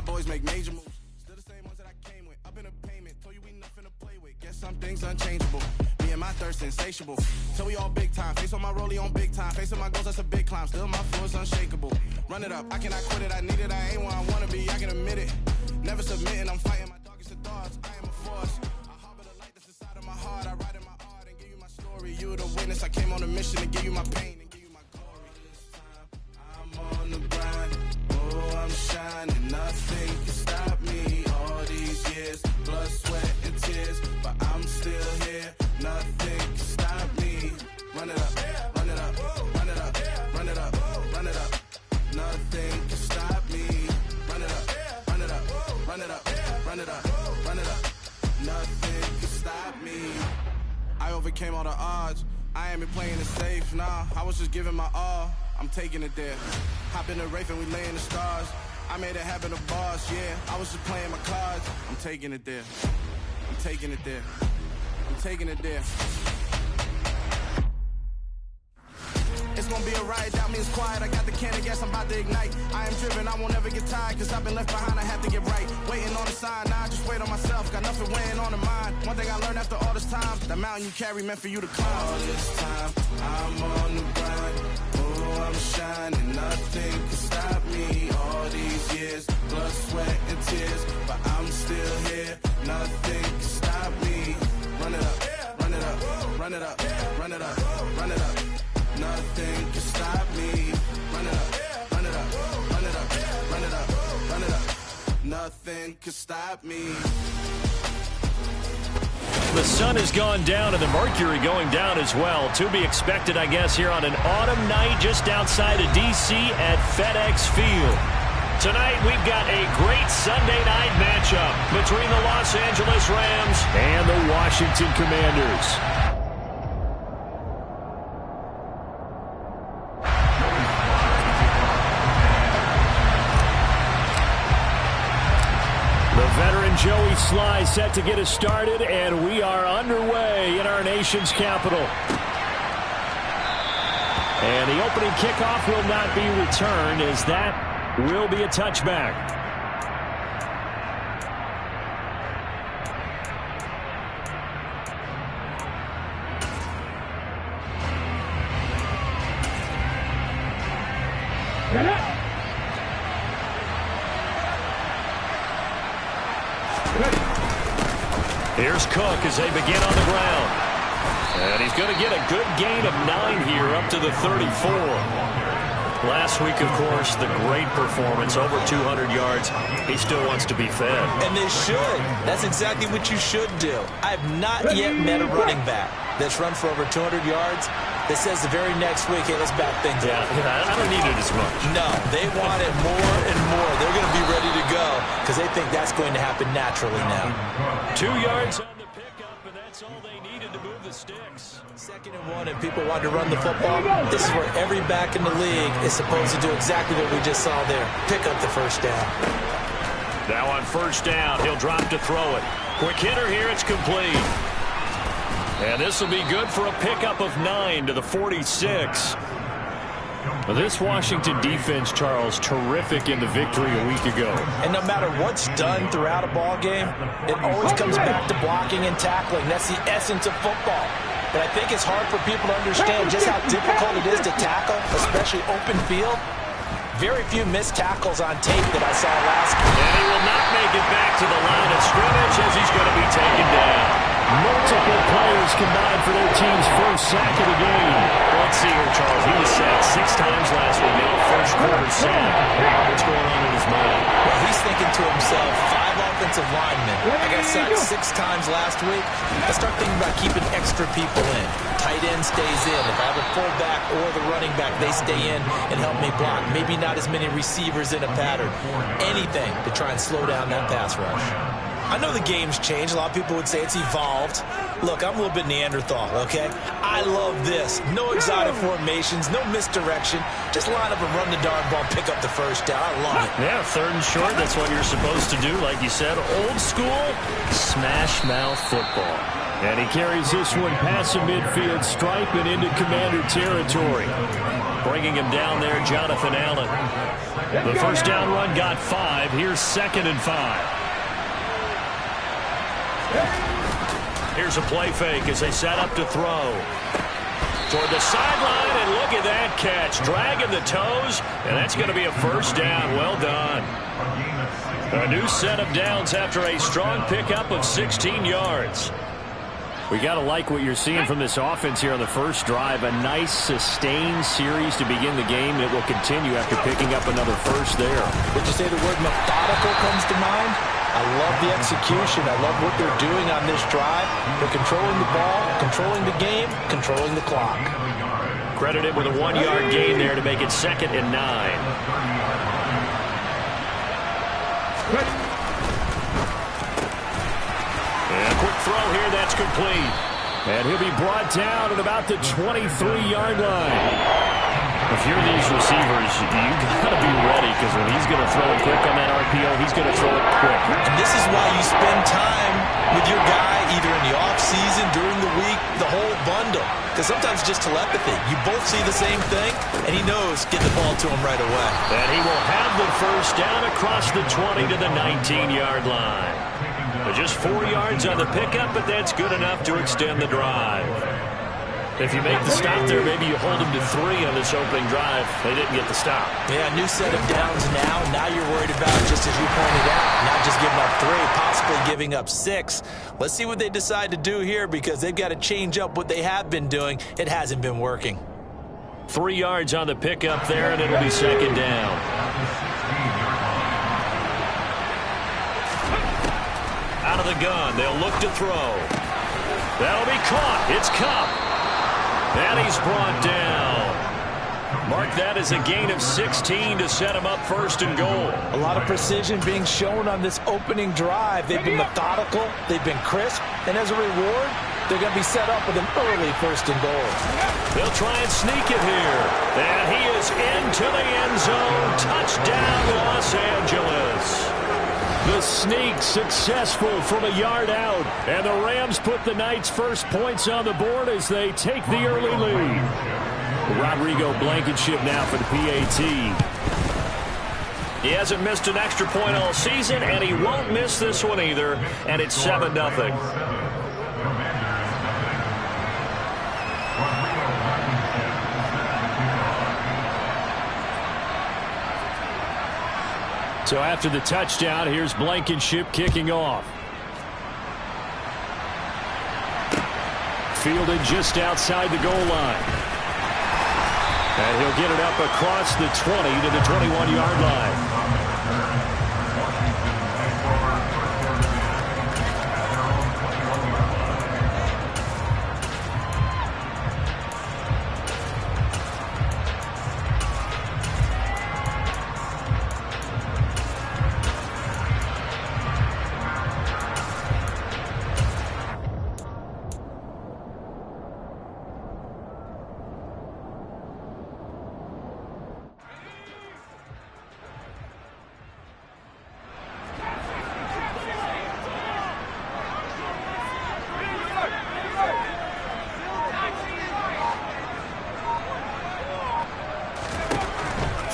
my boys make major moves. Still the same ones that I came with. Up in a payment, told you we nothing to play with. Guess some things unchangeable. Me and my thirst insatiable. Till we all big time. Face on my rollie on big time. Facing my goals, that's a big climb. Still my flow is unshakable. Run it up, I cannot quit it. I need it, I ain't where I wanna be. I can admit it. Never submitting, I'm fighting my darkest of thoughts. I am a force. I harbor the light that's inside of my heart. I write in my art and give you my story. You the witness. I came on a mission to give you my pain and give you my glory. This time I'm on the grind. Oh, I'm shining. Nothing can stop me. All these years, blood, sweat, and tears, but I'm still here. Nothing can stop me. Run it up, run it up, run it up, run it up, run it up. Nothing can stop me. Run it up, run it up, run it up, run it up, run it up. Nothing can stop me. I overcame all the odds. I ain't been playing it safe, nah. I was just giving my all. I'm taking it there. Hop in the Wraith and we lay in the stars. I made it happen to boss, yeah. I was just playing my cards. I'm taking it there. I'm taking it there. I'm taking it there. It's gonna be a riot, doubt me it's quiet. I got the can of gas, I'm about to ignite. I am driven, I won't ever get tired, cause I've been left behind, I have to get right. Waiting on the sign, now I just wait on myself. Got nothing weighing on the mind. One thing I learned after all this time, the mountain you carry meant for you to climb. All this time, I'm on the grind. Oh, I'm shining, nothing can stop me. All these years, blood, sweat, and tears, but I'm still here. Nothing can stop me. Run it up, run it up, run it up, run it up, run it up. Nothing can stop me. Run it up, run it up, run it up, run it up, run it up. Nothing can stop me. The sun has gone down and the mercury going down as well. To be expected, I guess, here on an autumn night just outside of D.C. at FedEx Field. Tonight, we've got a great Sunday night matchup between the Los Angeles Rams and the Washington Commanders. Veteran Joey Sly set to get us started, and we are underway in our nation's capital. And the opening kickoff will not be returned, as that will be a touchback. Here's Cook as they begin on the ground. And he's going to get a good gain of 9 here up to the 34. Last week, of course, the great performance, over 200 yards. He still wants to be fed. And they should. That's exactly what you should do. I have not yet met a running back that's run for over 200 yards that says the very next week, hey, let's back things up. Yeah, I don't need it as much. No, they want it more and more. They're going to be ready to go because they think that's going to happen naturally now. 2 yards on the pickup, and that's all they needed to move the sticks. 2nd and 1, and people want to run the football. This is where every back in the league is supposed to do exactly what we just saw there. Pick up the first down. Now on first down, he'll drop to throw it. Quick hitter here, it's complete. And this will be good for a pickup of 9 to the 46. This Washington defense, Charles, terrific in the victory a week ago. And no matter what's done throughout a ball game, it always comes back to blocking and tackling. That's the essence of football. But I think it's hard for people to understand just how difficult it is to tackle, especially open field. Very few missed tackles on tape that I saw last week. And he will not make it back to the line of scrimmage as he's going to be taken down. Multiple players combined for their team's first sack of the game. Let's see here, Charles. He was sacked 6 times last week. Now first quarter sack. What's going on in his mind? Well, he's thinking to himself, 5 offensive linemen. I got sacked 6 times last week. I start thinking about keeping extra people in. Tight end stays in. If I have a fullback or the running back, they stay in and help me block. Maybe not as many receivers in a pattern. Anything to try and slow down that pass rush. I know the game's changed. A lot of people would say it's evolved. Look, I'm a little bit Neanderthal, okay? I love this. No exotic formations, no misdirection. Just line up and run the darn ball, pick up the first down. I love it. Yeah, 3rd and short, that's what you're supposed to do. Like you said, old school, smash mouth football. And he carries this one past the midfield stripe and into Commander territory. bringing him down there, Jonathan Allen. The first down run got 5. Here's 2nd and 5. Here's a play fake as they set up to throw. Toward the sideline, and look at that catch. Dragging the toes, and that's going to be a first down. Well done. A new set of downs after a strong pickup of 16 yards. We got to like what you're seeing from this offense here on the first drive. A nice, sustained series to begin the game that will continue after picking up another first there. Would you say the word methodical comes to mind? I love the execution. I love what they're doing on this drive. They're controlling the ball, controlling the game, controlling the clock. Credited with a 1-yard gain there to make it 2nd and 9. And a quick throw here, that's complete. And he'll be brought down at about the 23-yard line. If you're these receivers, you got to be ready, because when he's going to throw it quick on that RPO, he's going to throw it quick. And this is why you spend time with your guy either in the offseason, during the week, the whole bundle. Because sometimes just telepathy. You both see the same thing, and he knows get the ball to him right away. And he will have the first down across the 20 to the 19-yard line. Just 4 yards on the pickup, but that's good enough to extend the drive. If you make the stop there, maybe you hold them to 3 on this opening drive. They didn't get the stop. Yeah, new set of downs now. Now you're worried about, just as you pointed out, not just giving up 3, possibly giving up 6. Let's see what they decide to do here, because they've got to change up what they have been doing. It hasn't been working. 3 yards on the pickup there, and it'll be 2nd down. Out of the gun, they'll look to throw. That'll be caught. It's Cup. And he's brought down. Mark that as a gain of 16 to set him up 1st and goal. A lot of precision being shown on this opening drive. They've been methodical. They've been crisp. And as a reward, they're going to be set up with an early 1st and goal. They'll try and sneak it here. And he is into the end zone. Touchdown, Los Angeles. The sneak successful from a yard out. And the Rams put the Knights' first points on the board as they take the early lead. Rodrigo Blankenship now for the PAT. He hasn't missed an extra point all season, and he won't miss this one either. And it's 7-0. So after the touchdown, here's Blankenship kicking off. Fielded just outside the goal line. And he'll get it up across the 20 to the 21-yard line.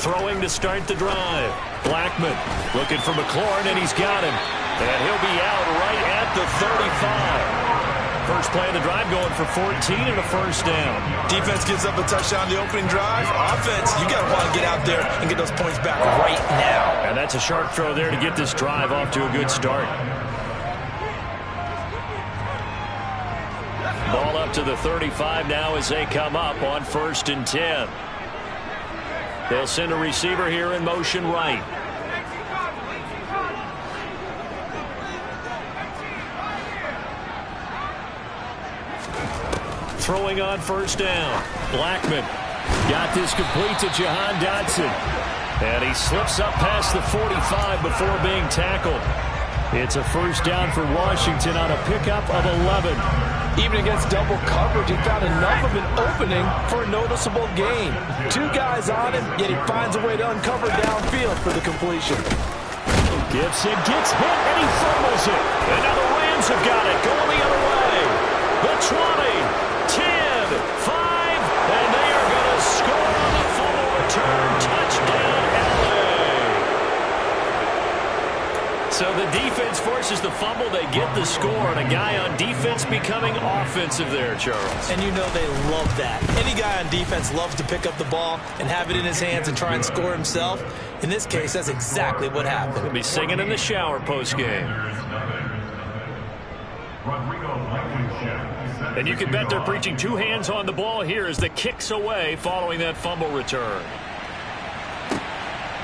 Throwing to start the drive. Blackman looking for McLaurin, and he's got him. And he'll be out right at the 35. First play of the drive going for 14 and a first down. Defense gives up a touchdown the opening drive. Offense, you got to want to get out there and get those points back right now. And that's a sharp throw there to get this drive off to a good start. Ball up to the 35 now as they come up on 1st and 10. They'll send a receiver here in motion right. Throwing on 1st down. Blackman got this complete to Jahan Dotson. And he slips up past the 45 before being tackled. It's a first down for Washington on a pickup of 11. Even against double coverage, he found enough of an opening for a noticeable gain. 2 guys on him, yet he finds a way to uncover downfield for the completion. Gibson gets hit, and he fumbles it. And now the Rams have got it, going the other way. The 20, 10, 5, and they are going to score on the forces the fumble. They get the score, and a guy on defense becoming offensive there, Charles. And you know they love that. Any guy on defense loves to pick up the ball and have it in his hands and try and score himself. In this case, that's exactly what happened. He'll be singing in the shower post-game. And you can bet they're preaching two hands on the ball here as the kick's away following that fumble return.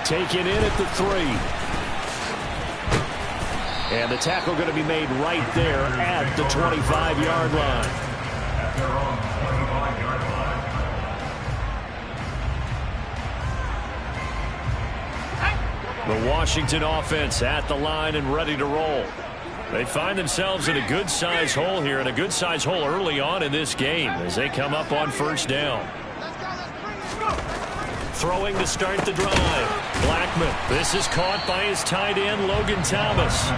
Taken in at the 3. And the tackle going to be made right there at the 25-yard line. The Washington offense at the line and ready to roll. They find themselves in a good-sized hole here, and a good-sized hole early on in this game as they come up on first down. Throwing to start the drive. Blackman. This is caught by his tight end, Logan Thomas.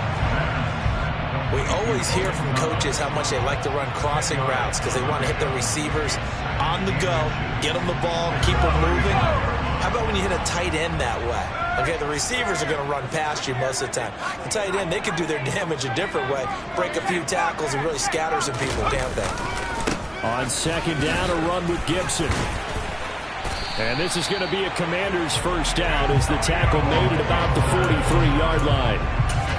We always hear from coaches how much they like to run crossing routes because they want to hit their receivers on the go, get them the ball, and keep them moving. How about when you hit a tight end that way? Okay, the receivers are going to run past you most of the time. The tight end, they can do their damage a different way, break a few tackles and really scatter some people, can't they? On second down, a run with Gibson. And this is going to be a Commander's first down as the tackle made at about the 43-yard line.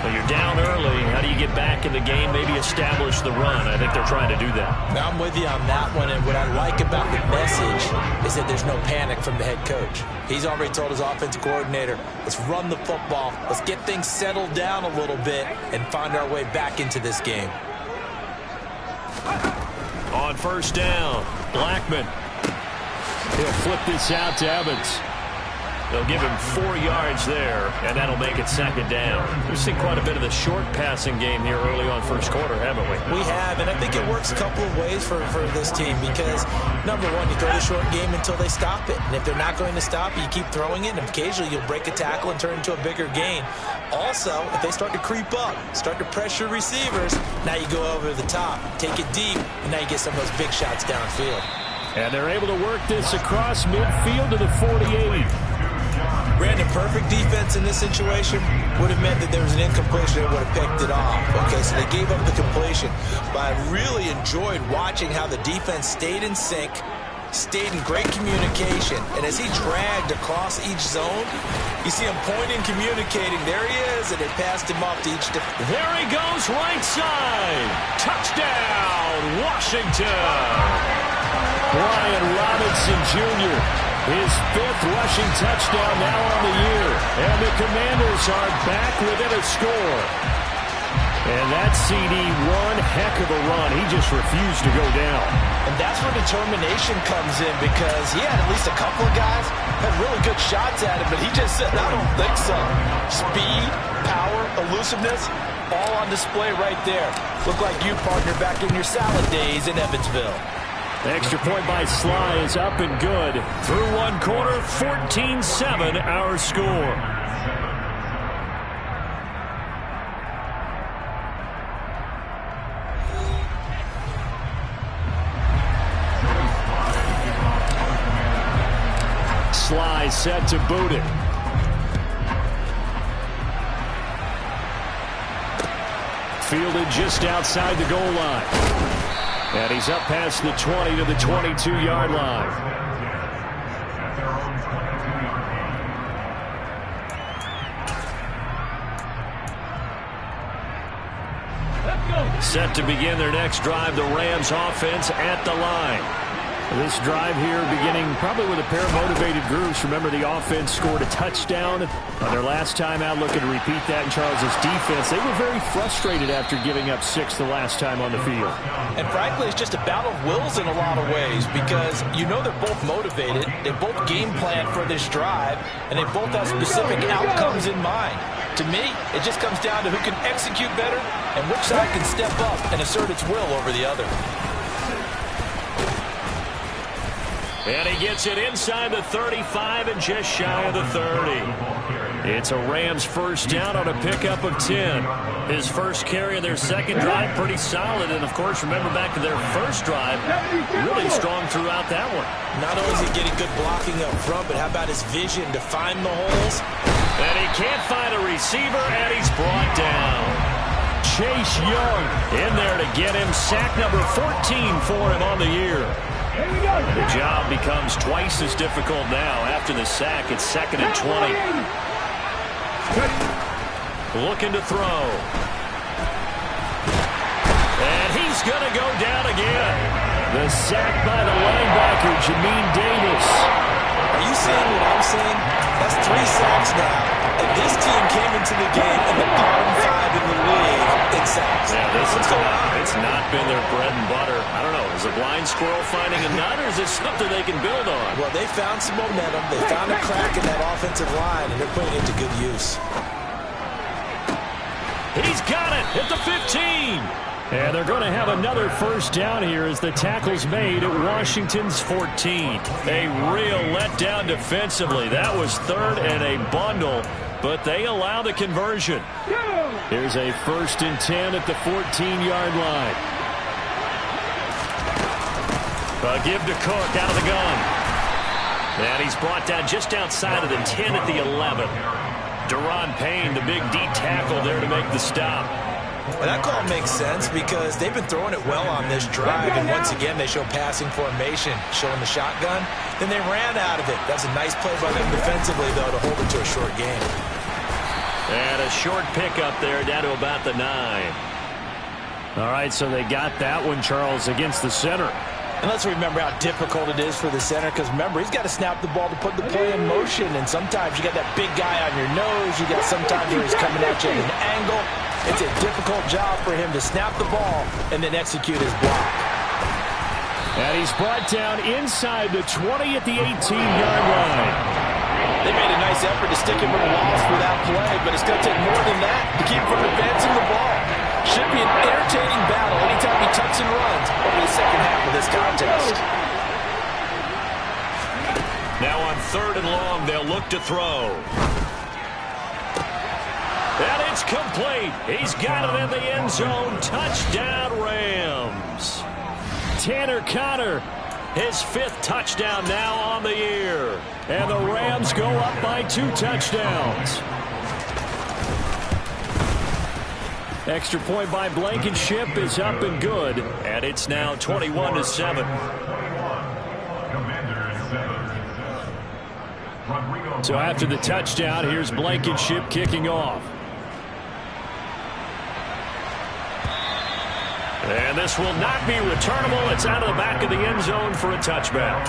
Well, you're down early. How do you get back in the game, maybe establish the run? I think they're trying to do that. Now, I'm with you on that one, and what I like about the message is that there's no panic from the head coach. He's already told his offensive coordinator, let's run the football, let's get things settled down a little bit and find our way back into this game. On first down, Blackman. He'll flip this out to Evans. They'll give him 4 yards there, and that'll make it second down. We've seen quite a bit of the short passing game here early on first quarter, haven't we? We have, and I think it works a couple of ways for this team because, number one, you throw the short game until they stop it. And if they're not going to stop it, you keep throwing it, and occasionally you'll break a tackle and turn it into a bigger gain. Also, if they start to creep up, start to pressure receivers, now you go over the top, take it deep, and now you get some of those big shots downfield. And they're able to work this across midfield to the 48. Brandon, perfect defense in this situation would have meant that there was an incompletion that would have picked it off. Okay, so they gave up the completion. But I really enjoyed watching how the defense stayed in sync, stayed in great communication. And as he dragged across each zone, you see him pointing, communicating. There he is, and they passed him off to each. There he goes, right side. Touchdown, Washington. Brian Robinson Jr., his 5th rushing touchdown now on the year. And the Commanders are back within a score. And that CD, one heck of a run. He just refused to go down. And that's where determination comes in because he had at least a couple of guys had really good shots at him, but he just said, I don't think so. Speed, power, elusiveness, all on display right there. Look like you, partner, back in your salad days in Evansville. The extra point by Sly is up and good. Through one quarter, 14-7 our score. Sly set to boot it. Fielded just outside the goal line. And he's up past the 20 to the 22-yard line. Set to begin their next drive, the Rams offense at the line. This drive here beginning probably with a pair of motivated groups. Remember, the offense scored a touchdown on their last time out, looking to repeat that in Charles's defense. They were very frustrated after giving up 6 the last time on the field. And frankly, it's just a battle of wills in a lot of ways because you know they're both motivated. They both game plan for this drive, and they both have specific outcomes in mind. To me, it just comes down to who can execute better and which side can step up and assert its will over the other. And he gets it inside the 35 and just shy of the 30. It's a Rams first down on a pickup of 10. His first carry of their second drive, pretty solid. And, of course, remember back to their first drive, really strong throughout that one. Not only is he getting good blocking up front, but how about his vision to find the holes? And he can't find a receiver, and he's brought down. Chase Young in there to get him. Sack number 14 for him on the year. The job becomes twice as difficult now. After the sack, it's 2nd and 20. Looking to throw. And he's going to go down again. The sack by the linebacker, Jamin Davis. Are you seeing what I'm seeing? That's 3 sacks now. And this team came into the game in the bottom 5 in the league in sacks. Yeah, What's going on? It's not been their bread and butter. I don't know. Is a blind squirrel finding a nut, or is it something they can build on? Well, they found some momentum. They found a crack in that offensive line, and they're putting it to good use. He's got it at the 15. And they're going to have another first down here as the tackle's made at Washington's 14. A real letdown defensively. That was 3rd and a bundle, but they allow the conversion. Here's a 1st and 10 at the 14-yard line. A give to Cook out of the gun. And he's brought down just outside of the 10 at the 11. Deron Payne, the big D tackle there to make the stop. Well, that call makes sense because they've been throwing it well on this drive, and once again they show passing formation, showing the shotgun. Then they ran out of it. That's a nice play by them defensively, though, to hold it to a short game. And a short pickup there down to about the 9. All right, so they got that one, Charles, against the center. And let's remember how difficult it is for the center, because remember, he's got to snap the ball to put the play in motion, and sometimes you got that big guy on your nose. You got sometimes where he's coming at you at an angle. It's a difficult job for him to snap the ball and then execute his block. And he's brought down inside the 20 at the 18-yard line. They made a nice effort to stick him with a loss for that play, but it's going to take more than that to keep him from advancing the ball. Should be an entertaining battle anytime he tucks and runs over the second half of this contest. Now on 3rd and long, they'll look to throw. And it's complete. He's got it in the end zone. Touchdown, Rams. Tanner Conner, his 5th touchdown now on the year. And the Rams go up by 2 touchdowns. Extra point by Blankenship is up and good. And it's now 21-7. So after the touchdown, here's Blankenship kicking off. And this will not be returnable. It's out of the back of the end zone for a touchback.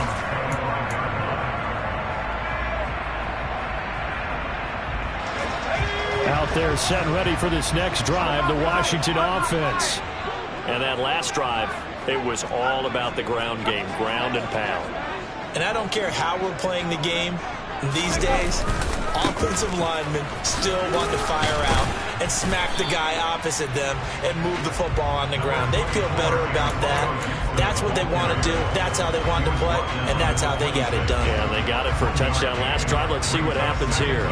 Out there set and ready for this next drive, the Washington offense. And that last drive, it was all about the ground game, ground and pound. And I don't care how we're playing the game these days, offensive linemen still want to fire out and smack the guy opposite them and move the football on the ground. They feel better about that. That's what they want to do. That's how they want to play, and that's how they got it done. Yeah, they got it for a touchdown last drive. Let's see what happens here.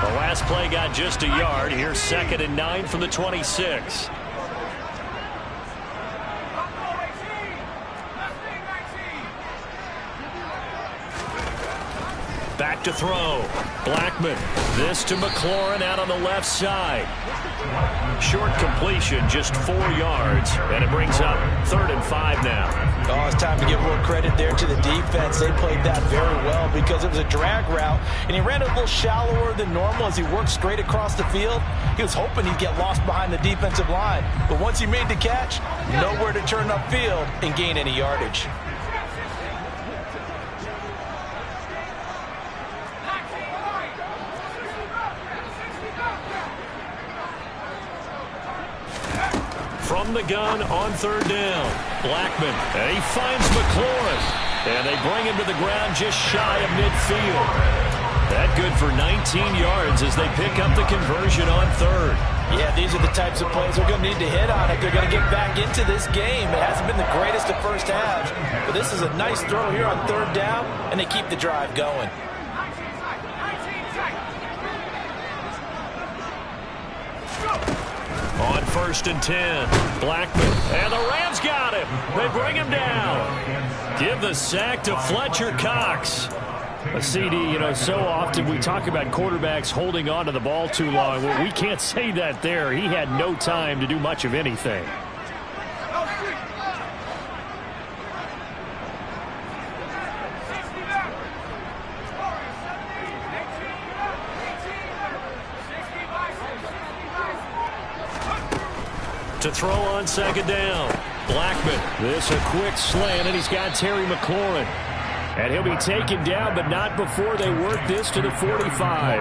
The last play got just a yard. Here's 2nd and 9 from the 26. Back to throw. Blackman. This to McLaurin out on the left side. Short completion, just 4 yards. And it brings up 3rd and 5 now. Oh, it's time to give a little credit there to the defense. They played that very well because it was a drag route, and he ran it a little shallower than normal as he worked straight across the field. He was hoping he'd get lost behind the defensive line, but once he made the catch, nowhere to turn upfield and gain any yardage. From the gun on 3rd down. Blackman, and he finds McLaurin. And they bring him to the ground just shy of midfield. That good for 19 yards as they pick up the conversion on 3rd. Yeah, these are the types of plays they're going to need to hit on if they're going to get back into this game. It hasn't been the greatest of first halves, but this is a nice throw here on 3rd down, and they keep the drive going. On 1st and 10, Blackman, and the Rams got him. They bring him down. Give the sack to Fletcher Cox. A CD, so often we talk about quarterbacks holding on to the ball too long. Well, we can't say that there. He had no time to do much of anything. To throw on second down. Blackman. This a quick slant, and he's got Terry McLaurin. And he'll be taken down, but not before they work this to the 45.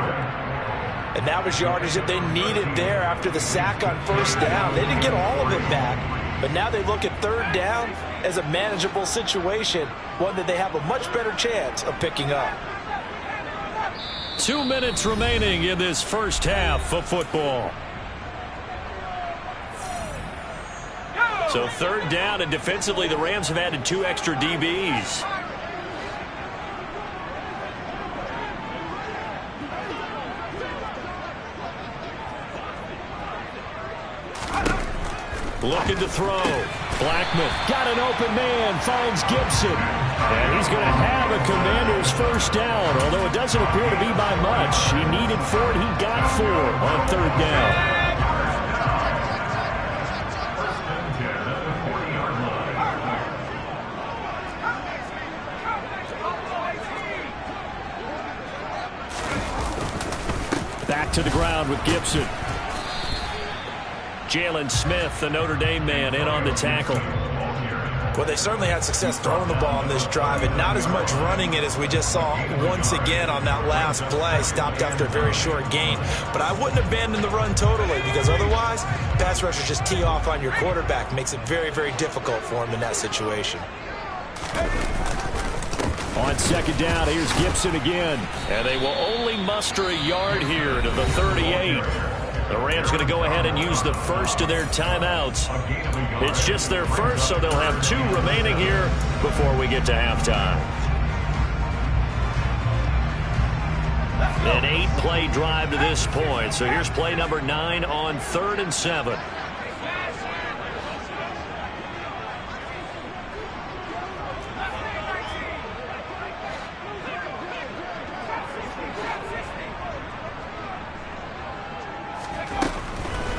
And that was yardage that they needed there after the sack on first down. They didn't get all of it back, but now they look at third down as a manageable situation, one that they have a much better chance of picking up. 2 minutes remaining in this first half of football. So third down, and defensively the Rams have added 2 extra DBs. Looking to throw. Blackman got an open man, finds Gibson. And he's going to have a Commander's first down, although it doesn't appear to be by much. He needed 4, and he got 4 on third down. Back to the ground with Gibson. Jalen Smith, the Notre Dame man, in on the tackle. Well, they certainly had success throwing the ball on this drive, and not as much running it as we just saw once again on that last play. Stopped after a very short gain. But I wouldn't abandon the run totally, because otherwise, pass rushers just tee off on your quarterback. Makes it very, very difficult for him in that situation. On second down, here's Gibson again. And they will only muster a yard here to the 38. The Rams going to go ahead and use the first of their timeouts. It's just their first, so they'll have 2 remaining here before we get to halftime. An 8-play drive to this point. So here's play number 9 on 3rd and 7.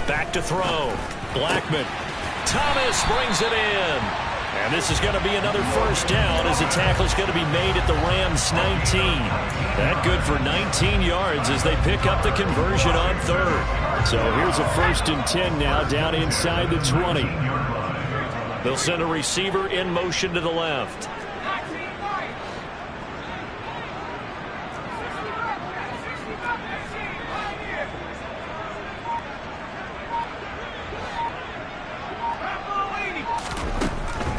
Back to throw. Blackman. Thomas brings it in. And this is going to be another first down as the tackle is going to be made at the Rams' 19. That good for 19 yards as they pick up the conversion on third. So here's a 1st and 10 now down inside the 20. They'll send a receiver in motion to the left.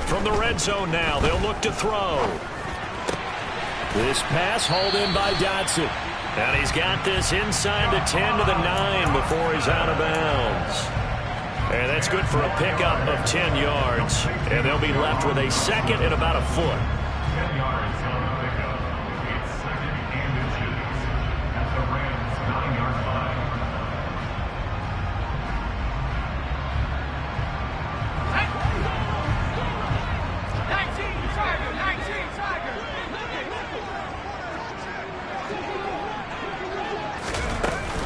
From the red zone now, they'll look to throw. This pass hauled in by Dotson. And he's got this inside the 10 to the 9 before he's out of bounds. And that's good for a pickup of 10 yards. And they'll be left with a second and about a foot. 10 yards on the pickup. It's 2nd and inches at the Rams' 9-yard line.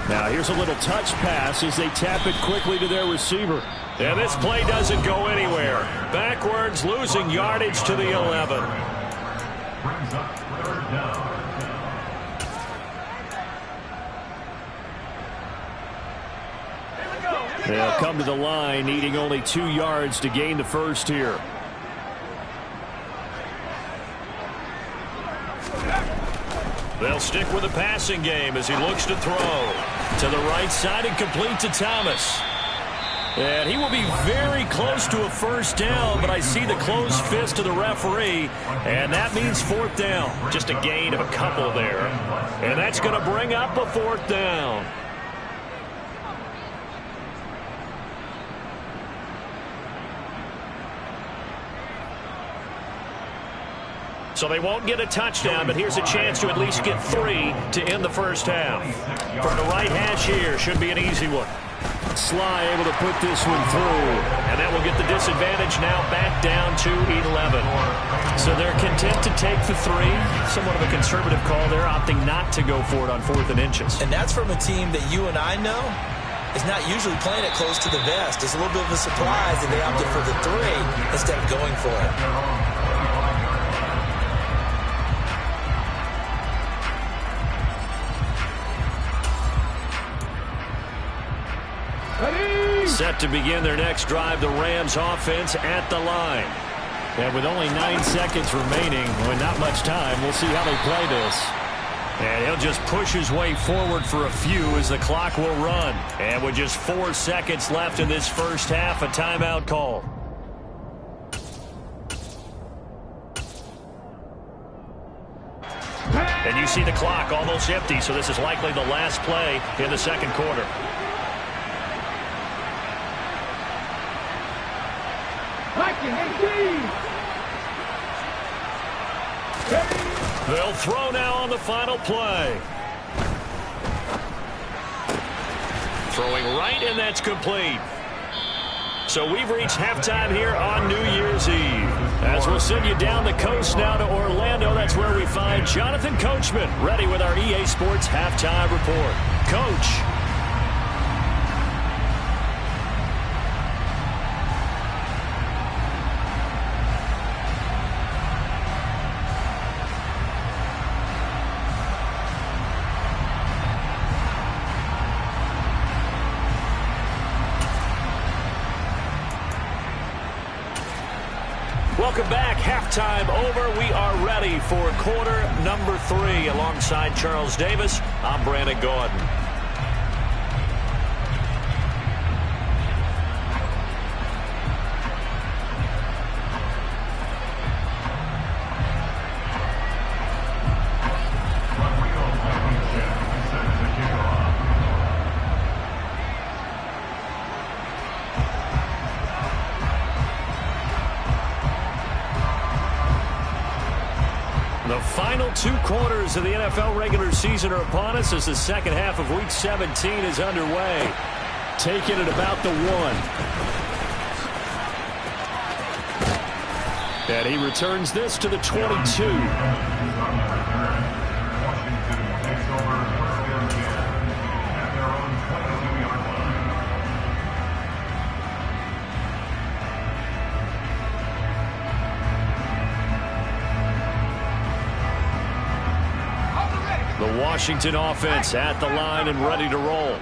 Now here's a little touch pass as they tap it quickly to their receiver. And this play doesn't go anywhere. Backwards, losing yardage to the 11. Brings up 3rd down. They'll come to the line, needing only 2 yards to gain the first here. They'll stick with the passing game as he looks to throw. To the right side and complete to Thomas. And he will be very close to a first down, but I see the closed fist of the referee, and that means 4th down. Just a gain of a couple there. And that's going to bring up a 4th down. So they won't get a touchdown, but here's a chance to at least get 3 to end the first half. From the right hash here, should be an easy one. Sly able to put this one through. And that will get the disadvantage now back down to 11. So they're content to take the 3. Somewhat of a conservative call there, opting not to go for it on 4th and inches. And that's from a team that you and I know is not usually playing it close to the vest. It's a little bit of a surprise that they opted for the 3 instead of going for it. Set to begin their next drive, the Rams offense at the line. And with only 9 seconds remaining, well, not much time, we'll see how they play this. And he'll just push his way forward for a few as the clock will run. And with just 4 seconds left in this first half, a timeout call. And you see the clock almost empty, so this is likely the last play in the second quarter. They'll throw now on the final play. Throwing right, and that's complete. So we've reached halftime here on New Year's Eve. As we'll send you down the coast now to Orlando, that's where we find Jonathan Coachman, ready with our EA Sports Halftime Report. Coach. Welcome back. Halftime over. We are ready for quarter number 3. Alongside Charles Davis, I'm Brandon Gordon. The final 2 quarters of the NFL regular season are upon us as the second half of Week 17 is underway. Taking it about the 1. And he returns this to the 22. The Washington offense at the line and ready to roll.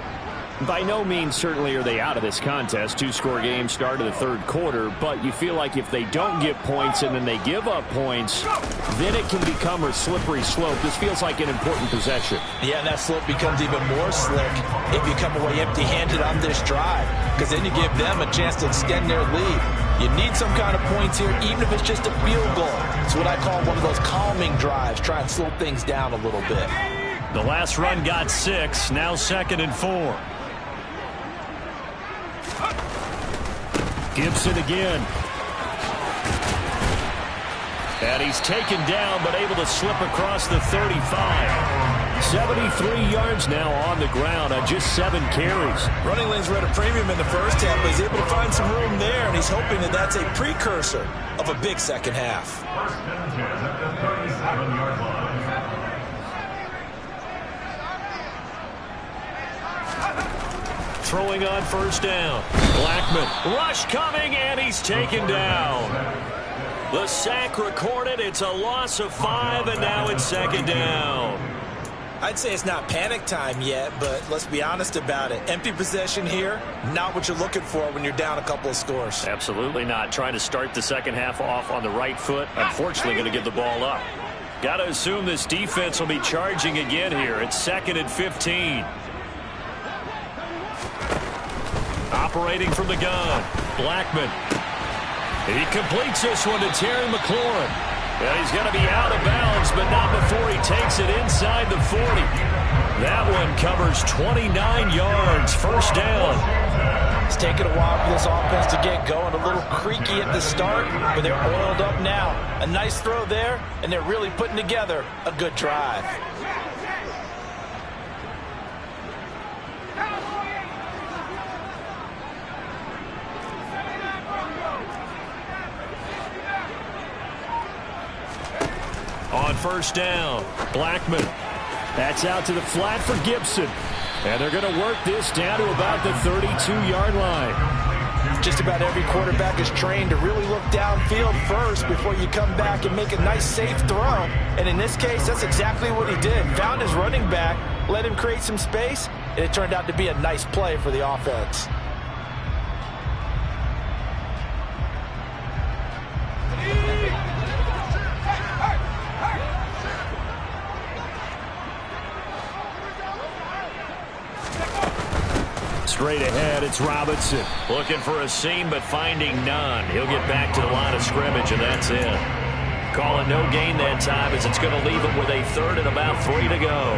By no means certainly are they out of this contest. 2-score game start of the third quarter, but you feel like if they don't get points and then they give up points, then it can become a slippery slope. This feels like an important possession. Yeah, and that slope becomes even more slick if you come away empty-handed on this drive, because then you give them a chance to extend their lead. You need some kind of points here, even if it's just a field goal. It's what I call one of those calming drives. Try and slow things down a little bit. The last run got 6, now 2nd and 4. Gibson again. And he's taken down, but able to slip across the 35. 73 yards now on the ground on just 7 carries. Running lanes were at a premium in the first half, but he's able to find some room there, and he's hoping that that's a precursor of a big second half. First and 10 at the 37-yard line. Throwing on first down. Blackman. Rush coming, and he's taken down. The sack recorded. It's a loss of 5, and now it's 2nd down. I'd say it's not panic time yet, but let's be honest about it. Empty possession here, not what you're looking for when you're down a couple of scores. Absolutely not. Trying to start the second half off on the right foot. Unfortunately, going to give the ball up. Got to assume this defense will be charging again here. It's 2nd and 15. Operating from the gun. Blackman. He completes this one to Terry McLaurin. And he's going to be out of bounds, but not before he takes it inside the 40. That one covers 29 yards. First down. It's taken a while for this offense to get going. A little creaky at the start, but they're oiled up now. A nice throw there, and they're really putting together a good drive. On first down, Blackman. That's out to the flat for Gibson. And they're going to work this down to about the 32-yard line. Just about every quarterback is trained to really look downfield first before you come back and make a nice, safe throw. And in this case, that's exactly what he did. Found his running back, let him create some space, and it turned out to be a nice play for the offense. Straight ahead, it's Robinson. Looking for a seam, but finding none. He'll get back to the line of scrimmage, and that's it. Calling no gain that time as it's going to leave him with a third and about 3 to go.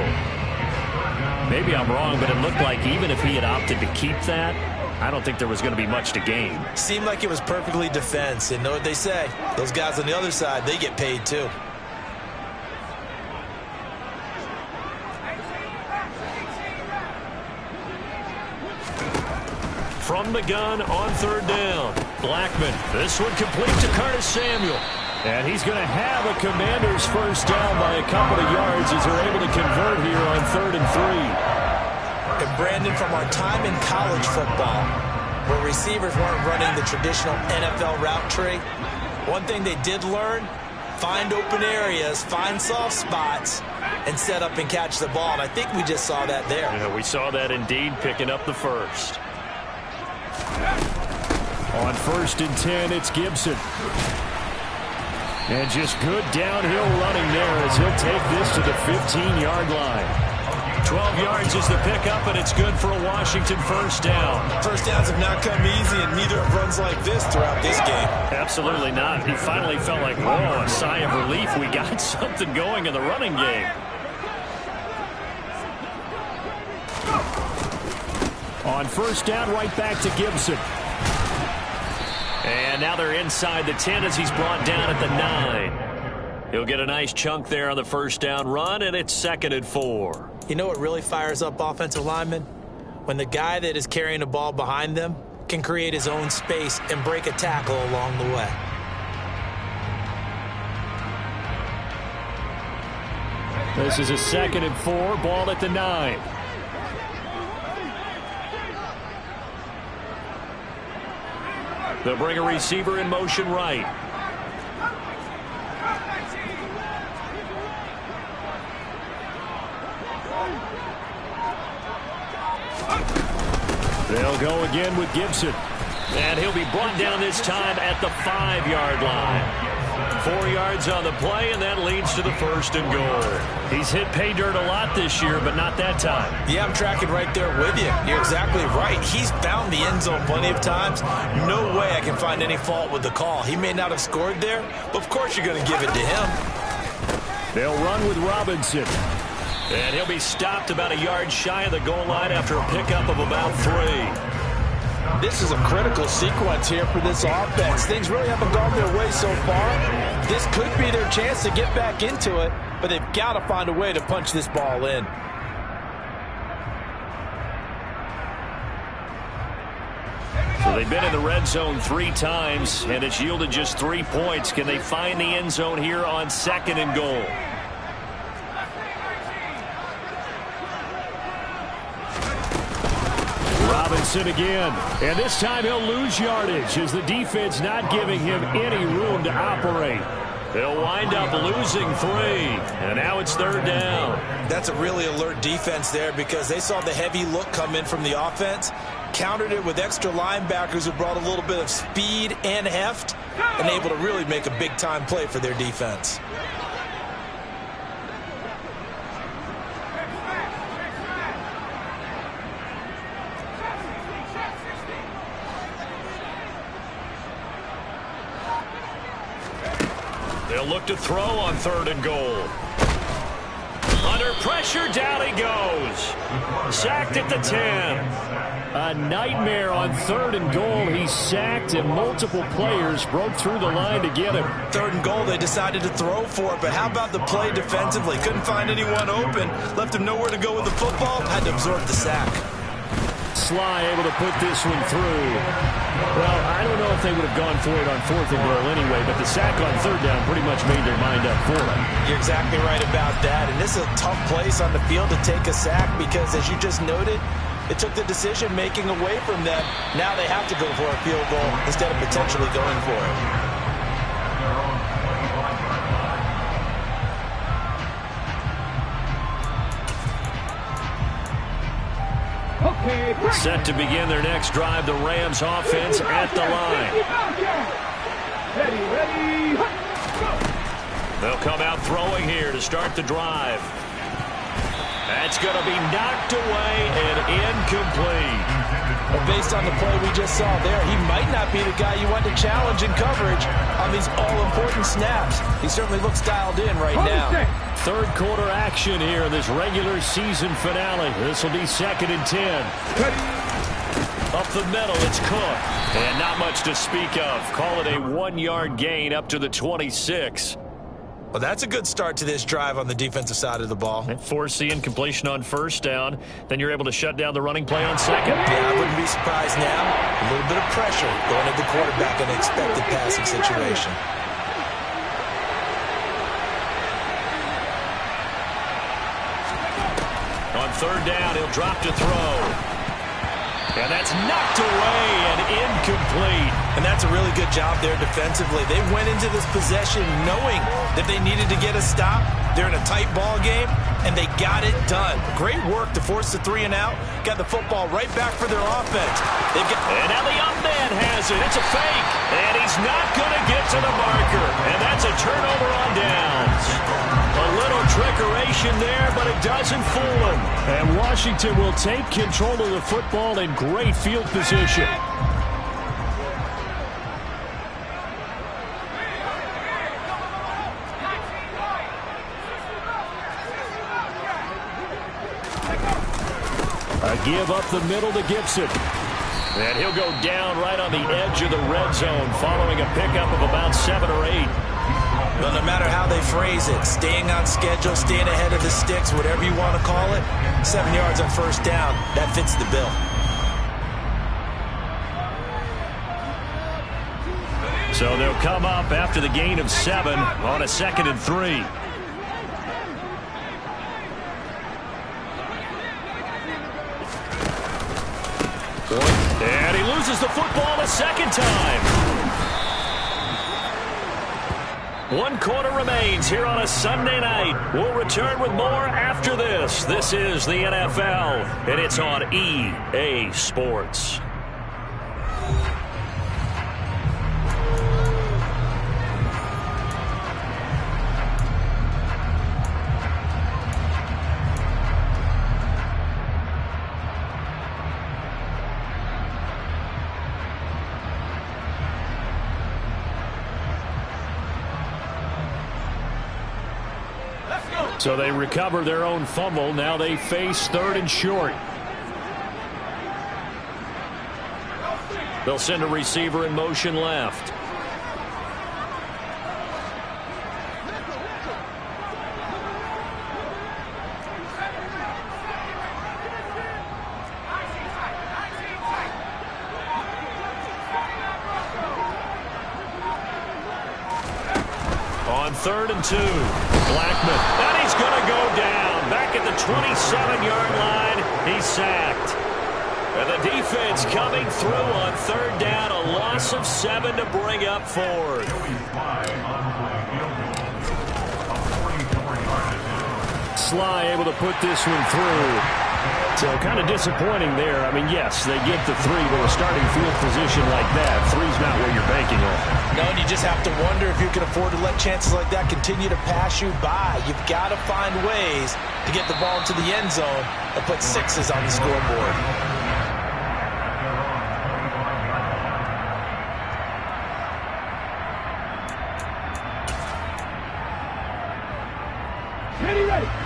Maybe I'm wrong, but it looked like even if he had opted to keep that, I don't think there was going to be much to gain. Seemed like it was perfectly defense. And know what they say? Those guys on the other side, they get paid too. From the gun on third down, Blackman. This one complete to Curtis Samuel. And he's going to have a Commander's first down by a couple of yards as they're able to convert here on 3rd and 3. And Brandon, from our time in college football, where receivers weren't running the traditional NFL route tree, one thing they did learn, find open areas, find soft spots, and set up and catch the ball. And I think we just saw that there. Yeah, we saw that indeed, picking up the first. On 1st and 10, it's Gibson. And just good downhill running there as he'll take this to the 15-yard line. 12 yards is the pickup, and it's good for a Washington first down. First downs have not come easy, and neither have runs like this throughout this game. Absolutely not. He finally felt like, whoa, a sigh of relief. We got something going in the running game. On first down, right back to Gibson. And now they're inside the 10 as he's brought down at the 9. He'll get a nice chunk there on the first down run, and it's 2nd and 4. You know what really fires up offensive linemen? When the guy that is carrying the ball behind them can create his own space and break a tackle along the way. This is a 2nd and 4, ball at the 9. They'll bring a receiver in motion right. They'll go again with Gibson. And he'll be brought down this time at the 5-yard line. 4 yards on the play, and that leads to the 1st and goal. He's hit pay dirt a lot this year, but not that time. Yeah, I'm tracking right there with you. You're exactly right. He's found the end zone plenty of times. No way I can find any fault with the call. He may not have scored there, but of course you're going to give it to him. They'll run with Robinson. And he'll be stopped about a yard shy of the goal line after a pickup of about 3. This is a critical sequence here for this offense. Things really haven't gone their way so far. This could be their chance to get back into it, but they've got to find a way to punch this ball in. So they've been in the red zone 3 times, and it's yielded just 3 points. Can they find the end zone here on 2nd and goal? Robinson again, and this time he'll lose yardage as the defense not giving him any room to operate. They'll wind up losing 3, and now it's 3rd down. That's a really alert defense there because they saw the heavy look come in from the offense, countered it with extra linebackers who brought a little bit of speed and heft, and able to really make a big-time play for their defense. They'll look to throw on 3rd and goal. Under pressure, down he goes. Sacked at the 10. A nightmare on 3rd and goal. He's sacked, and multiple players broke through the line to get him. 3rd and goal, they decided to throw for it, but how about the play defensively? Couldn't find anyone open, left him nowhere to go with the football, had to absorb the sack. Sly able to put this one through. Well, I don't know if they would have gone for it on 4th and goal anyway, but the sack on 3rd down pretty much made their mind up for it. You're exactly right about that, and this is a tough place on the field to take a sack because, as you just noted, it took the decision-making away from them. Now they have to go for a field goal instead of potentially going for it. Set to begin their next drive, the Rams offense at the line. They'll come out throwing here to start the drive. That's going to be knocked away and incomplete. Well, based on the play we just saw there, he might not be the guy you want to challenge in coverage on these all-important snaps. He certainly looks dialed in right now. 3rd quarter action here in this regular season finale. This will be 2nd and 10. Up the middle, it's Cook. And not much to speak of. Call it a 1-yard gain up to the 26. Well, that's a good start to this drive on the defensive side of the ball. And force the incompletion on 1st down. Then you're able to shut down the running play on 2nd. Yeah, I wouldn't be surprised now. A little bit of pressure going at the quarterback in an expected passing situation. On 3rd down, he'll drop to throw. And that's knocked away and incomplete. And that's a really good job there defensively. They went into this possession knowing that they needed to get a stop. They're in a tight ball game, and they got it done. Great work to force the 3 and out. Got the football right back for their offense. And now the up man has it. It's a fake. And he's not going to get to the marker. And that's a turnover on downs. A little trickeration there, but it doesn't fool him. And Washington will take control of the football in great field position. A give up the middle to Gibson. And he'll go down right on the edge of the red zone following a pickup of about 7 or 8. Well, no matter how they phrase it, staying on schedule, staying ahead of the sticks, whatever you want to call it, 7 yards on 1st down, that fits the bill. So they'll come up after the gain of 7 on a 2nd and 3. And he loses the football a 2nd time. 1 quarter remains here on a Sunday night. We'll return with more after this. This is the NFL, and it's on EA Sports. So they recover their own fumble. Now they face 3rd and short. They'll send a receiver in motion left. On 3rd and 2, Blackman, and he's going to go down. Back at the 27-yard line, he's sacked. And the defense coming through on 3rd down, a loss of 7 to bring up 4th. Sly able to put this one through. So kind of disappointing there. I mean, yes, they get the 3, but a starting field position like that, 3's not where you're banking on. No, and you just have to wonder if you can afford to let chances like that continue to pass you by. You've got to find ways to get the ball into the end zone and put 6s on the scoreboard.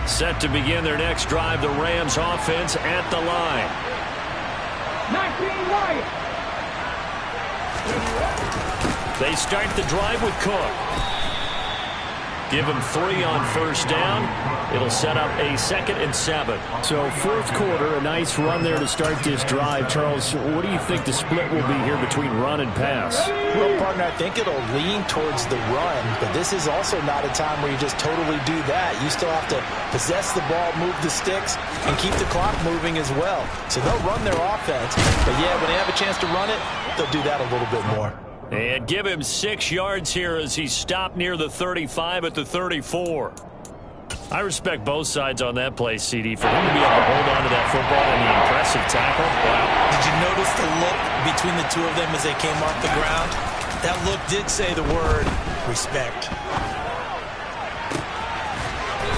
Set to begin their next drive, the Rams offense at the line. 19 Wyatt. They start the drive with Cook. Give him 3 on first down. It'll set up a 2nd and 7. So fourth quarter, a nice run there to start this drive. Charles, what do you think the split will be here between run and pass? Well, partner, I think it'll lean towards the run, but this is also not a time where you just totally do that. You still have to possess the ball, move the sticks, and keep the clock moving as well. So they'll run their offense, but yeah, when they have a chance to run it, they'll do that a little bit more. And give him 6 yards here as he stopped near the 35 at the 34. I respect both sides on that play, CD. For him to be able to hold on to that football and the impressive tackle, wow. Did you notice the look between the two of them as they came off the ground? That look did say the word respect.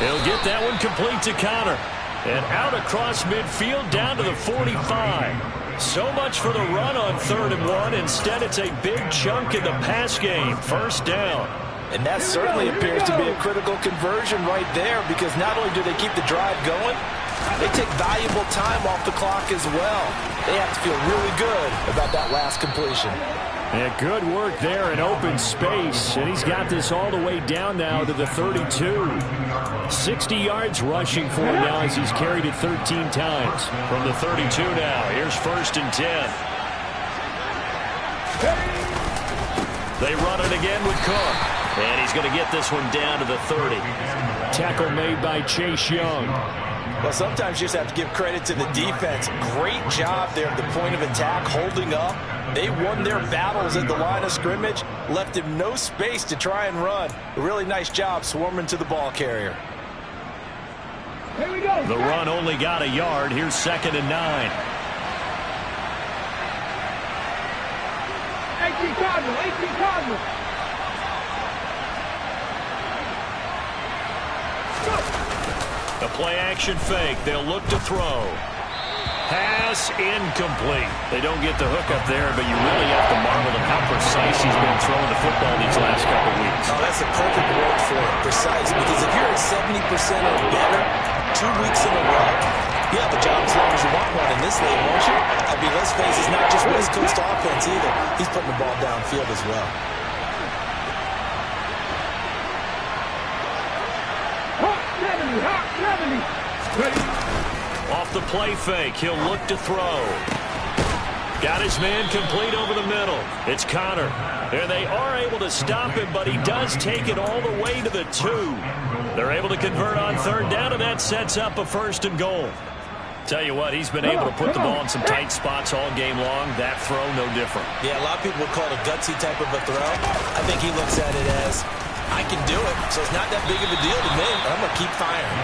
He'll get that one complete to Connor. And out across midfield down to the 45. So much for the run on 3rd and 1. Instead, it's a big chunk in the pass game. First down. And that certainly appears to be a critical conversion right there, because not only do they keep the drive going, they take valuable time off the clock as well. They have to feel really good about that last completion. Yeah, good work there in open space. And he's got this all the way down now to the 32. 60 yards rushing for him now as he's carried it 13 times. From the 32 now, here's 1st and 10. They run it again with Cook. And he's going to get this one down to the 30. Tackle made by Chase Young. Well, sometimes you just have to give credit to the defense. Great job there at the point of attack, holding up. They won their battles at the line of scrimmage, left him no space to try and run. A really nice job swarming to the ball carrier. Here we go. The run only got a yard. Here's 2nd and 9. 18 Cardinal, 18 Cardinal. A play-action fake. They'll look to throw. Pass incomplete. They don't get the hook up there, but you really have to marvel at how precise he's been throwing the football these last couple weeks. Oh, that's a perfect word for it, precise. Because if you're at 70% or better 2 weeks in a row, you have a job as long as you want one in this league, won't you? I mean, let's face it, it's not just West Coast offense either. He's putting the ball downfield as well. Hot 70, hot 70. Ready. Off the play fake, he'll look to throw. Got his man complete over the middle. It's Connor. And they are able to stop him, but he does take it all the way to the 2. They're able to convert on 3rd down, and that sets up a 1st and goal. Tell you what, he's been able to put the ball in some tight spots all game long. That throw, no different. Yeah, a lot of people would call it a gutsy type of a throw. I think he looks at it as, I can do it, so it's not that big of a deal to me. I'm going to keep firing.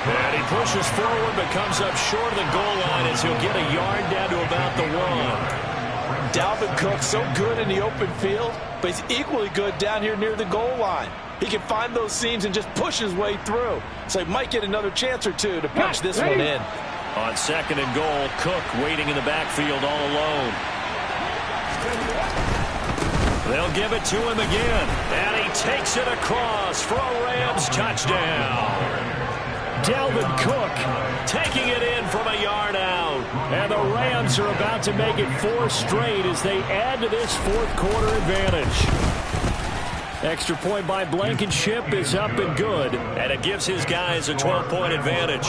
And he pushes forward, but comes up short of the goal line as he'll get a yard down to about the 1. Dalvin Cook, so good in the open field, but he's equally good down here near the goal line. He can find those seams and just push his way through. So he might get another chance or two to punch this one in. On 2nd and goal, Cook waiting in the backfield all alone. They'll give it to him again. And he takes it across for a Rams touchdown. Dalvin Cook Taking it in from a yard out. And the Rams are about to make it 4 straight as they add to this 4th quarter advantage. Extra point by Blankenship is up and good. And it gives his guys a 12-point advantage.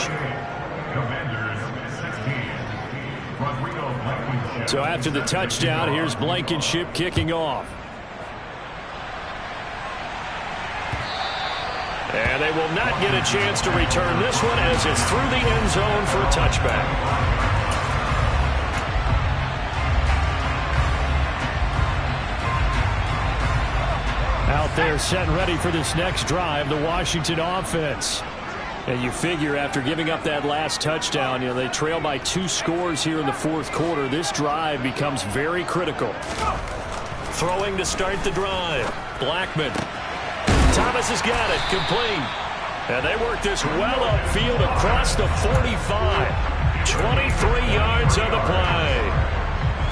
So after the touchdown, here's Blankenship kicking off. And they will not get a chance to return this one as it's through the end zone for a touchback. Out there set and ready for this next drive, the Washington offense. And you figure after giving up that last touchdown, they trail by 2 scores here in the 4th quarter. This drive becomes very critical. Throwing to start the drive. Blackman. Thomas has got it. Complete. And they work this well upfield across the 45. 23 yards on the play.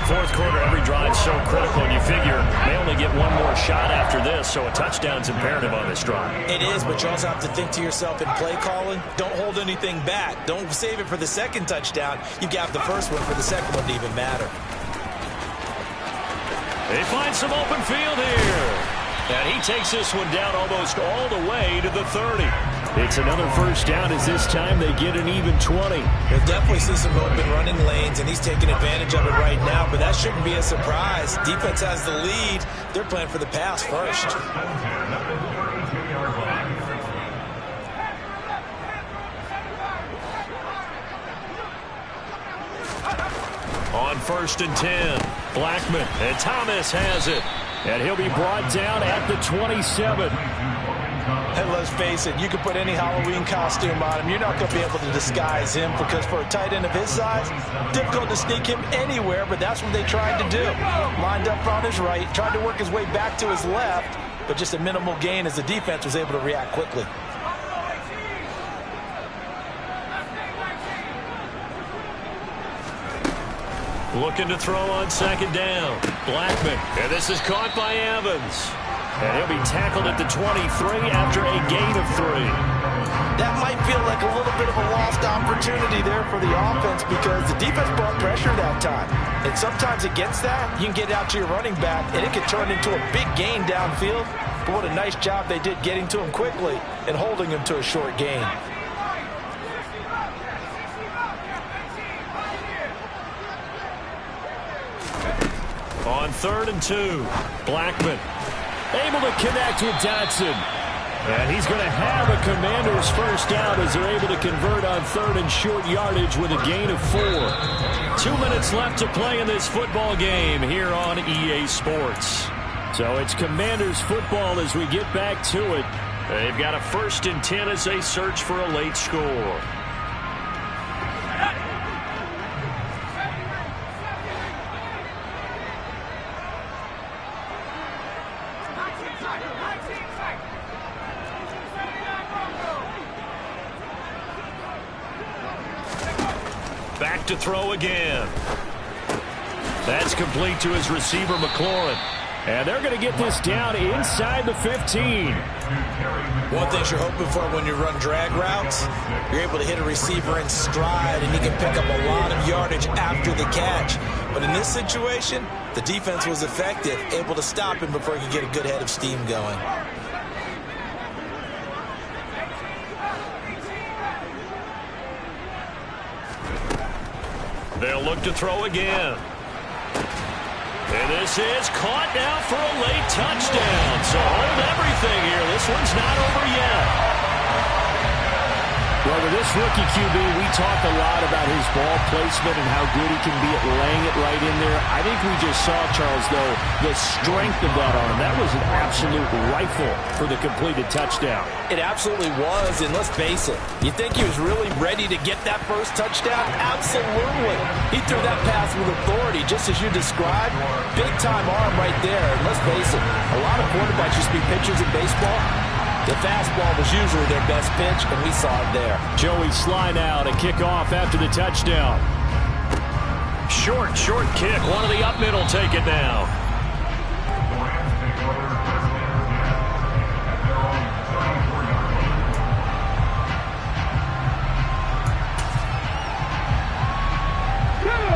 4th quarter, every drive so critical, and you figure they only get one more shot after this, so a touchdown's imperative on this drive. It is, but you also have to think to yourself in play calling, don't hold anything back. Don't save it for the 2nd touchdown. You got the 1st one for the 2nd one to even matter. They find some open field here. And he takes this one down almost all the way to the 30. It's another first down as this time they get an even 20. We'll definitely see some open running lanes, and he's taking advantage of it right now, but that shouldn't be a surprise. Defense has the lead. They're playing for the pass first. On 1st and 10, Blackman, and Thomas has it. And he'll be brought down at the 27. And let's face it, you can put any Halloween costume on him. You're not going to be able to disguise him because for a tight end of his size, difficult to sneak him anywhere, but that's what they tried to do. Lined up on his right, tried to work his way back to his left, but just a minimal gain as the defense was able to react quickly. Looking to throw on 2nd down. Blackman, and this is caught by Evans. And he'll be tackled at the 23 after a gain of 3. That might feel like a little bit of a lost opportunity there for the offense because the defense brought pressure that time. And sometimes against that, you can get out to your running back, and it can turn into a big gain downfield. But what a nice job they did getting to him quickly and holding him to a short gain. On 3rd and 2, Blackman able to connect with Dotson. And he's going to have a Commanders first down as they're able to convert on 3rd and short yardage with a gain of 4. 2 minutes left to play in this football game here on EA Sports. So it's Commanders football as we get back to it. They've got a 1st and 10 as they search for a late score. Back to throw again. That's complete to his receiver, McLaurin. And they're going to get this down inside the 15. One thing you're hoping for when you run drag routes, you're able to hit a receiver in stride, and he can pick up a lot of yardage after the catch. But in this situation, the defense was effective, able to stop him before he could get a good head of steam going. They'll look to throw again. And this is caught now for a late touchdown. So hold everything here. This one's not over yet. Well, with this rookie QB, we talk a lot about his ball placement and how good he can be at laying it right in there. I think we just saw, Charles, though, the strength of that arm. That was an absolute rifle for the completed touchdown. It absolutely was, and let's face it, you think he was really ready to get that first touchdown? Absolutely. He threw that pass with authority, just as you described. Big-time arm right there, and let's face it, a lot of quarterbacks used to be pitchers in baseball. The fastball was usually their best pitch, and we saw it there. Joey Sly now to kick off after the touchdown. Short kick. One of the up middle take it now.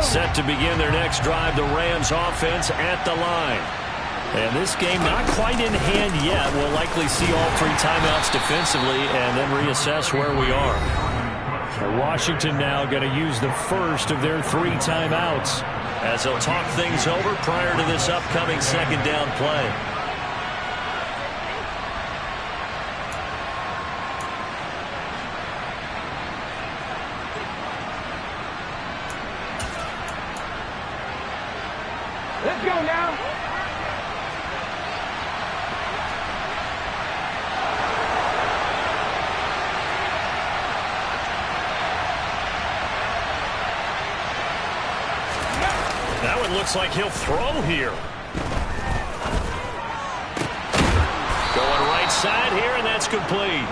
Set to begin their next drive, the Rams offense at the line. And this game not quite in hand yet. We'll likely see all 3 timeouts defensively and then reassess where we are. And Washington now going to use the first of their 3 timeouts as they'll talk things over prior to this upcoming 2nd down play. Let's go now. That one looks like he'll throw here. Going right side here, and that's complete.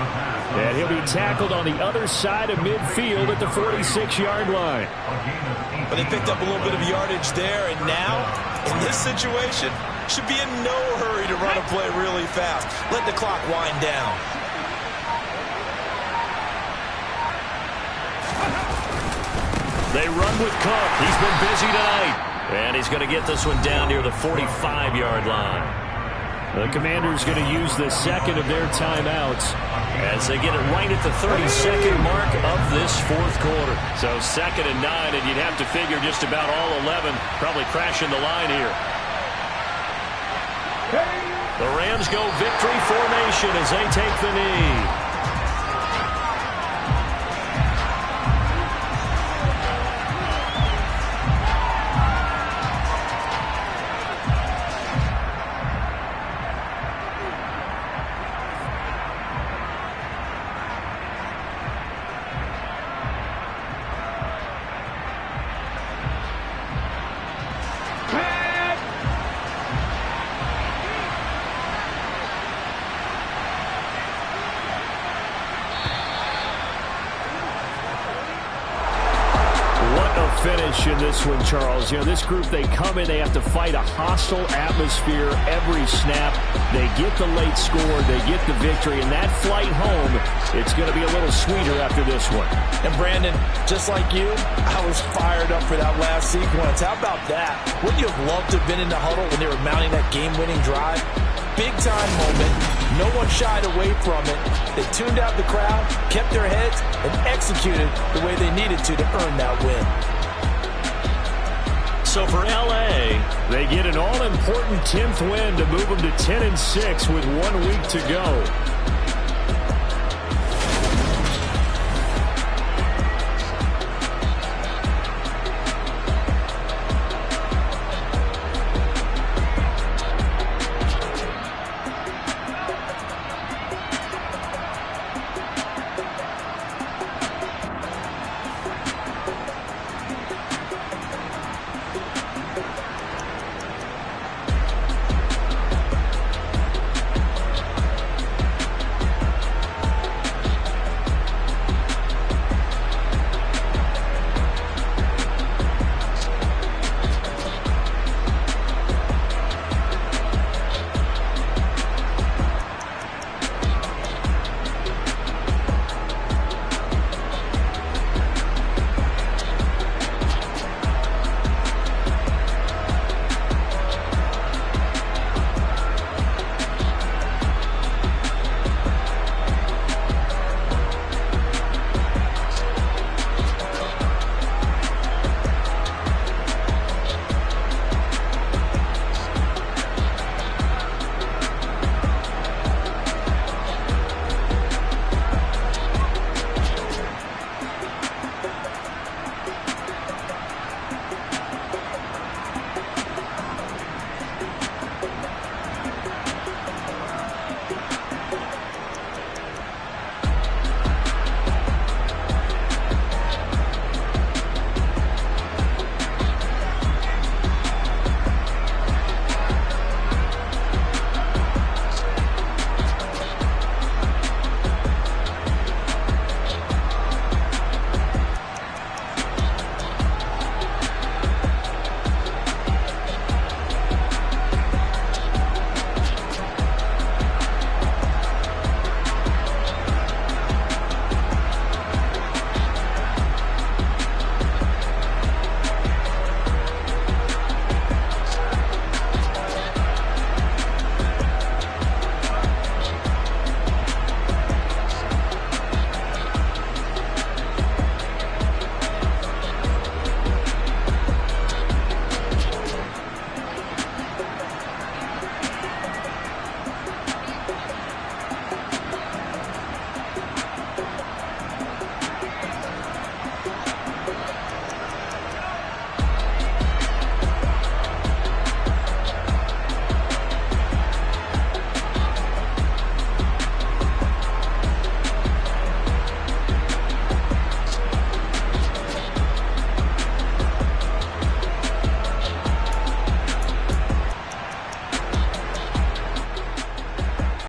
And he'll be tackled on the other side of midfield at the 46-yard line. But they picked up a little bit of yardage there, and now, in this situation, should be in no hurry to run a play really fast. Let the clock wind down. They run with Cook. He's been busy tonight. And he's going to get this one down near the 45-yard line. The Commanders going to use the second of their timeouts as they get it right at the 32nd mark of this fourth quarter. So 2nd and 9, and you'd have to figure just about all 11 probably crashing the line here. The Rams go victory formation as they take the knee. Finish in this one, Charles. You know, this group, they come in, they have to fight a hostile atmosphere every snap. They get the late score, they get the victory, and that flight home, it's going to be a little sweeter after this one. And Brandon, just like you, I was fired up for that last sequence. How about that? Wouldn't you have loved to have been in the huddle when they were mounting that game-winning drive? Big-time moment. No one shied away from it. They tuned out the crowd, kept their heads, and executed the way they needed to earn that win. So for L.A., they get an all-important 10th win to move them to 10-6 with 1 week to go.